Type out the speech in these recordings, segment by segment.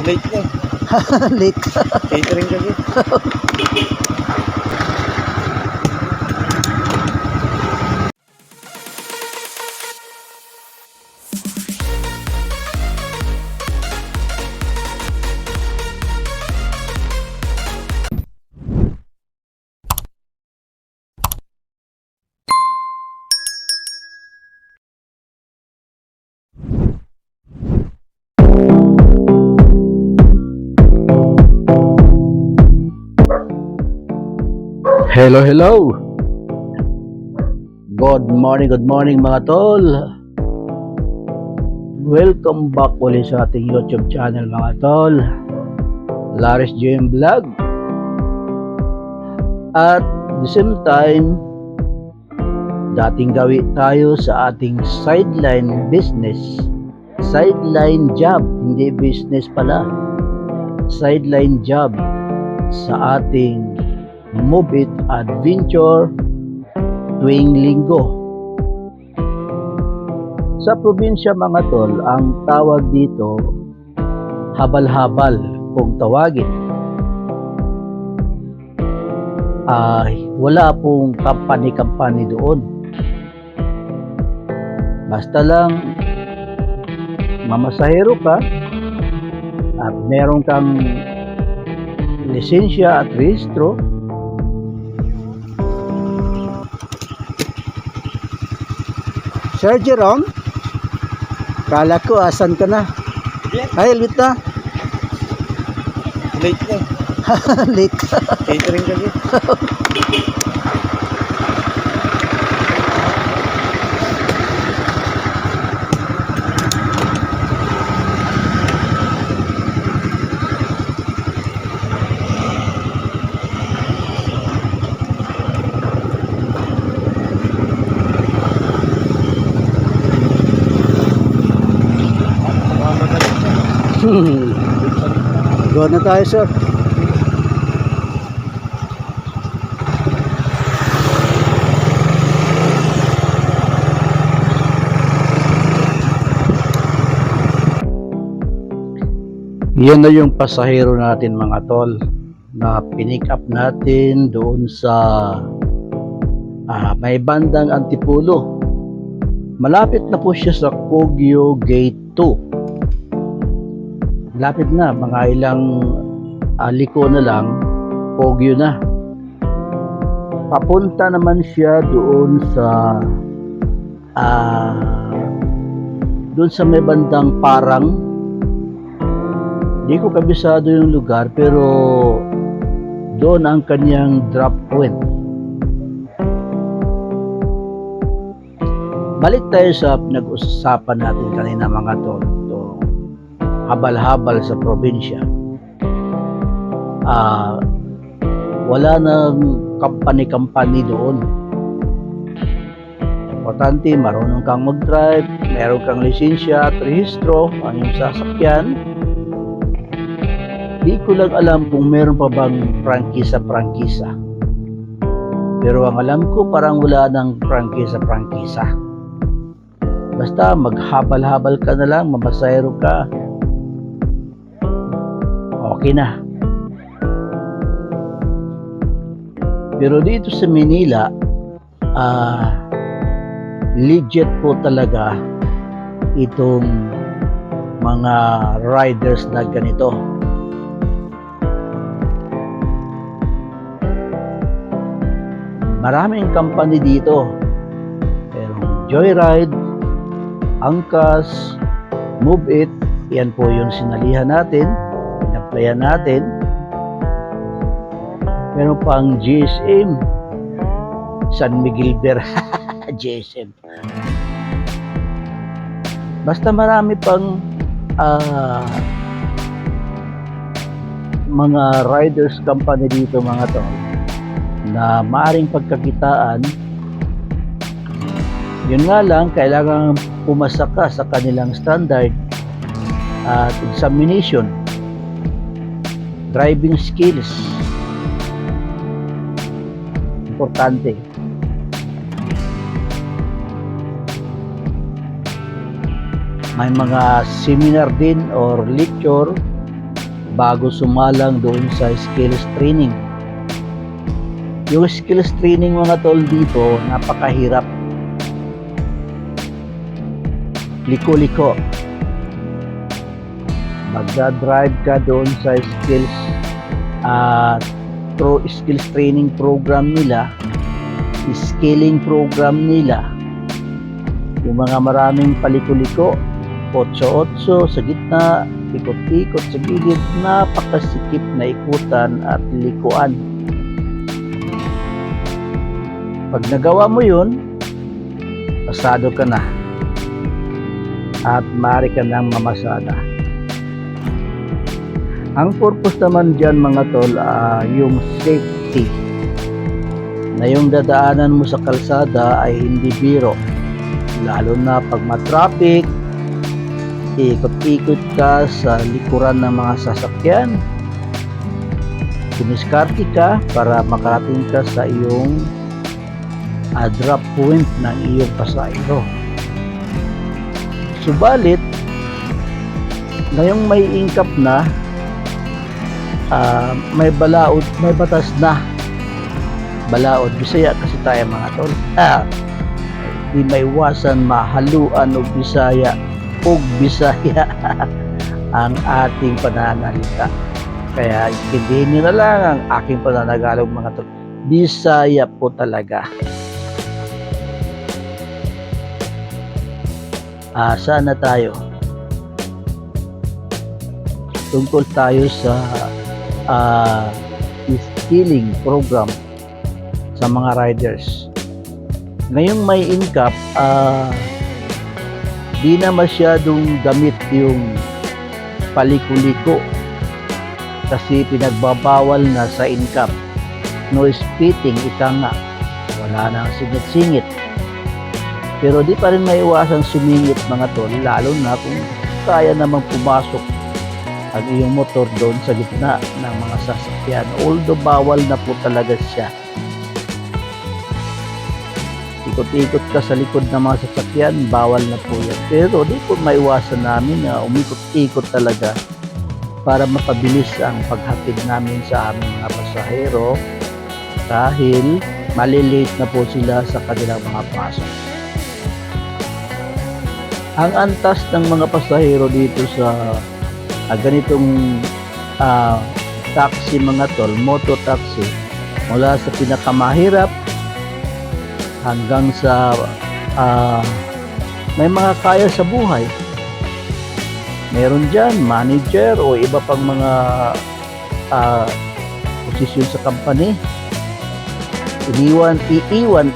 Late na. Late ka. Catering kami. Hello, hello. Good morning mga tol. Welcome back ulit sa ating YouTube channel mga tol, Laris JM Vlog. At the same time, dating gawi tayo sa ating sideline business, sideline job, hindi business pala, sideline job sa ating Move It Adventure tuwing linggo. Sa probinsya mga tol, ang tawag dito habal-habal kung tawagin. Wala pong kampani-kampani doon. Basta lang mamasahero ka at meron kang lisensya at rehistro, Sir Jerome, kala ko asan ka na? Ay, late na. Late na. Late ka. Catering kami. Go na tayo, sir. Yan na yung pasahero natin mga tol na pinick up natin doon sa may bandang Antipulo. Malapit na po siya sa Kogyo Gate 2. Lapit na, mga ilang liko na lang, Kogyo na. Papunta naman siya doon sa may bandang Parang. Hindi ko kabisado yung lugar, pero doon ang kanyang drop point. Balik tayo sa pinag-usapan natin kanina mga tol, habal-habal sa probinsya. Wala nang kampani-kampani doon. Importante, marunong kang mag-drive, meron kang lisensya at rehistro ang iyong sasakyan. Di ko lang alam kung meron pa bang prangkisa. Pero ang alam ko, parang wala nang prangkisa. Basta maghabal-habal ka na lang, mamasayro ka, okay na. Pero dito sa Manila, legit po talaga itong mga riders na ganito. Maraming company dito. Pero Joyride, Angkas, Move It, yan po yung sinalihan natin, pinaplayan natin. Meron pang GSM, San Miguel Ber, GSM. Basta marami pang mga riders company dito mga to na maaring pagkakitaan. Yun nga lang, kailangan pumasa ka sa kanilang standard at examination, driving skills, importante. May mga seminar din or lecture bago sumalang doon sa skills training. Yung skills training mga tol dito, napakahirap. Liko-liko. Magdadrive ka doon sa through skills training program nila, scaling program nila. Yung mga maraming paliko-liko, 8-8 sa gitna, ikot-ikot sa gilid, napakasikip na ikutan at likuan. Pag nagawa mo yun, pasado ka na at maaari ka nang mamasada. Ang purpose naman dyan mga tol, yung safety, na yung dadaanan mo sa kalsada ay hindi biro, lalo na pag matraffic, ikot-ikot ka sa likuran ng mga sasakyan, dumiskarte ka para makarating ka sa iyong drop point ng iyong pasahero. Subalit, ngayong may ingkap na, may balaod, may batas na. Balaod, Bisaya kasi tayo mga tol. Di may iwasan mahaluan o Bisaya ang ating pananalita. Kaya intindihin nyo na lang ang aking pananagalog mga tol. Bisaya po talaga. Saan na tayo? Tungkol tayo sa skilling program sa mga riders. Ngayong may incap, di na masyadong gamit yung paliko-liko kasi pinagbabawal na sa incap. No spitting, ika nga. Wala nang singit-singit. Pero di pa rin maiwasang sumingit mga tol, lalo na kung kaya namang pumasok ang iyong motor doon sa gitna ng mga sasakyan. Although bawal na po talaga siya. Ikot-ikot ka sa likod ng mga sasakyan, bawal na po yan. Pero di po maiwasan namin na umikot-ikot talaga para mapabilis ang paghatid namin sa aming mga pasahero dahil malilate na po sila sa kanilang mga pasok. Ang antas ng mga pasahero dito sa ganitong taxi mga tol, moto taxi, mula sa pinakamahirap hanggang sa may mga kaya sa buhay. Meron dyan manager o iba pang mga posisyon sa company. Iiwan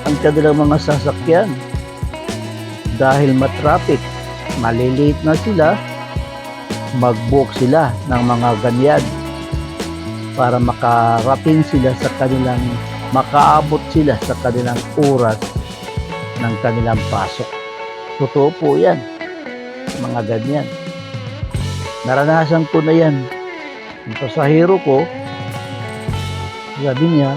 ang kanilang mga sasakyan dahil matraffic, malilate na sila, mag-book sila ng mga ganyan para makarating sila sa kanilang, makaabot sila sa kanilang oras ng kanilang pasok. Totoo po yan, mga ganyan. Naranasan ko na yan. Yung pasahero ko, sabi niya,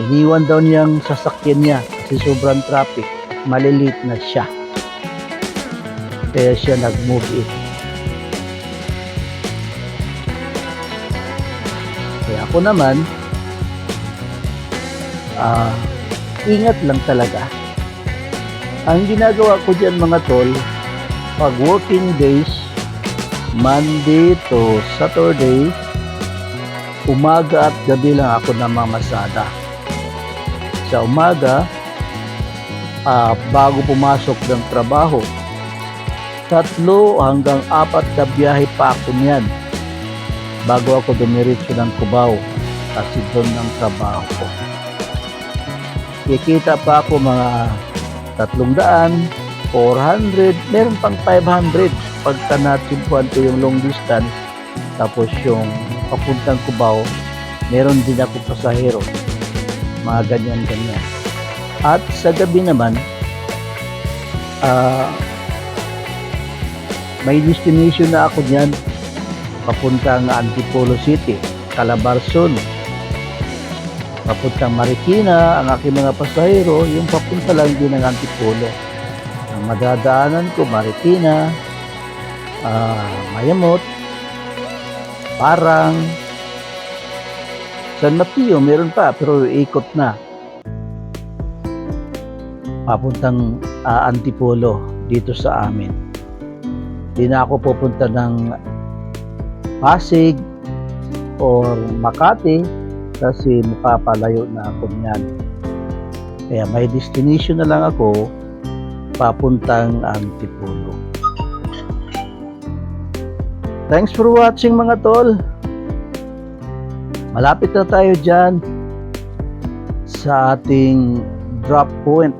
iniwan daw niyang sasakyan niya kasi sobrang traffic. Malilate na siya. Kaya siya nag-move in. Kaya ako naman, ingat lang talaga. Ang ginagawa ko dyan mga tol, pag working days, Monday to Saturday, umaga at gabi lang ako namamasada. Sa umaga, bago pumasok ng trabaho, 3 hanggang 4 na biyahe pa ako niyan bago ako dumiretso ng Cubao kasi doon ang trabaho ko. Kikita pa ako mga 300, 400, meron pang 500 pagka natsimpuan ko yung long distance. Tapos yung papuntang Cubao, meron din ako pasahero, mga ganyan-ganyan. At sa gabi naman, may destination na ako diyan papuntang Antipolo City, Calabarzon, papuntang Marikina. Ang aking mga pasahero, yung papunta lang din ng Antipolo. Ang madadaanan ko, Marikina, Mayamot, Parang San Mateo, meron pa, pero ikot na. Papuntang Antipolo dito sa amin. Di na ako pupunta ng Pasig or Makati kasi mapapalayo na ako niyan. Kaya may destination na lang ako papuntang Antipolo. Thanks for watching mga tol. Malapit na tayo dyan sa ating drop point.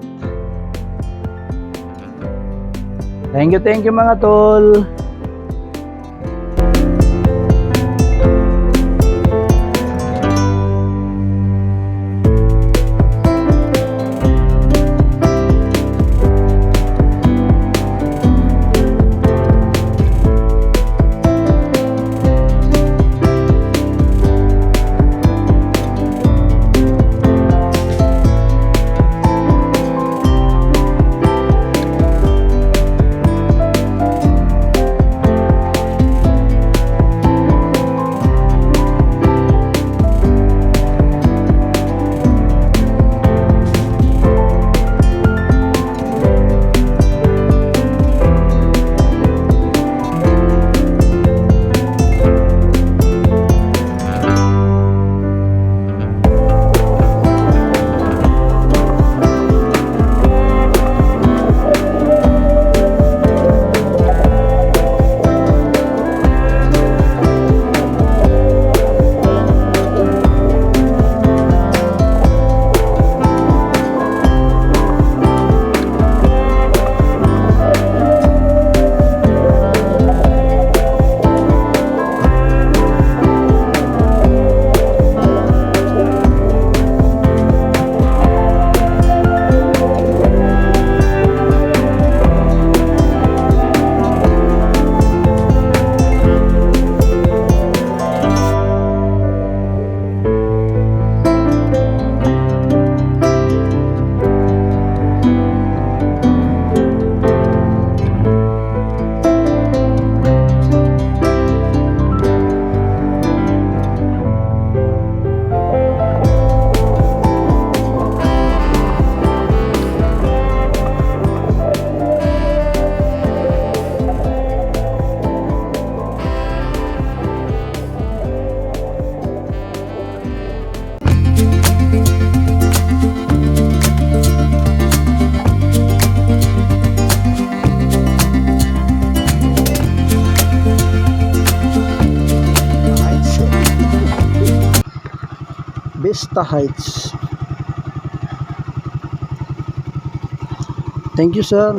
Thank you mga tol. Vista Heights. Thank you, sir.